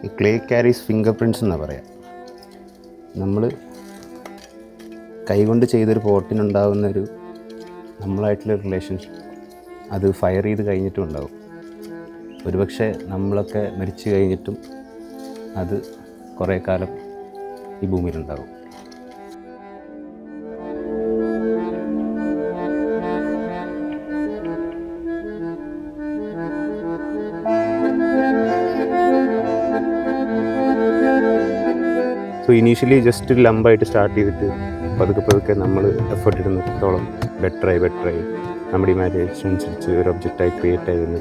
ഈ clay carries finger prints എന്നാണ് പറയാം. നമ്മൾ കൈകൊണ്ട് ചെയ്തൊരു പോട്ടിനുണ്ടാകുന്നൊരു നമ്മളായിട്ടുള്ള റിലേഷൻഷിപ്പ് അത് ഫയർ ചെയ്ത് കഴിഞ്ഞിട്ടും ഉണ്ടാവും. ഒരുപക്ഷെ നമ്മളൊക്കെ മരിച്ചു കഴിഞ്ഞിട്ടും അത് കുറേ കാലം ഈ ഭൂമിയിലുണ്ടാകും. സോ ഇനീഷ്യലി ജസ്റ്റ് ഒരു ലംബായിട്ട് സ്റ്റാർട്ട് ചെയ്തിട്ട് പതുക്കെ നമ്മൾ എഫേർട്ട് ഇടുന്നിടത്തോളം ബെറ്ററായി നമ്മുടെ ഇമാജിനേഷൻ അനുസരിച്ച് ഒരു ഒബ്ജക്റ്റായി ക്രിയേറ്റ് ആയി വരുന്ന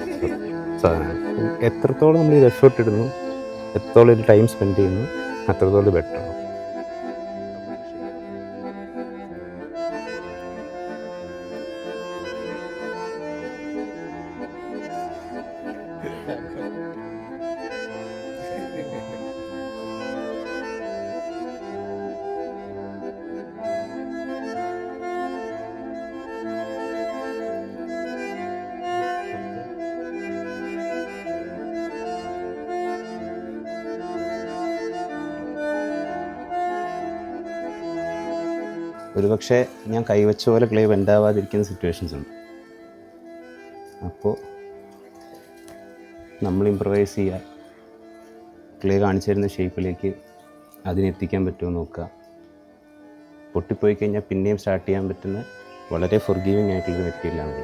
സാധനമാണ്. എത്രത്തോളം നമ്മൾ ഇത് എഫേർട്ട് ഇടുന്നു, എത്രത്തോളം ഒരു ടൈം സ്പെൻഡ് ചെയ്യുന്നു, അത്രത്തോളം ബെറ്ററാണ്. ഒരുപക്ഷെ ഞാൻ കൈവച്ച പോലെ ക്ലേ ബെൻഡാവാതിരിക്കുന്ന സിറ്റുവേഷൻസ് ഉണ്ട്. അപ്പോൾ നമ്മൾ ഇംപ്രവൈസ് ചെയ്യുക, ക്ലേ കാണിച്ചു തരുന്ന ഷേപ്പിലേക്ക് അതിനെത്തിക്കാൻ പറ്റുമോ നോക്കുക. പൊട്ടിപ്പോയി കഴിഞ്ഞാൽ പിന്നെയും സ്റ്റാർട്ട് ചെയ്യാൻ പറ്റുന്ന വളരെ ഫൊർഗീവിങ് ആയിട്ടുള്ളൊരു മെറ്റീരിയലാണ്.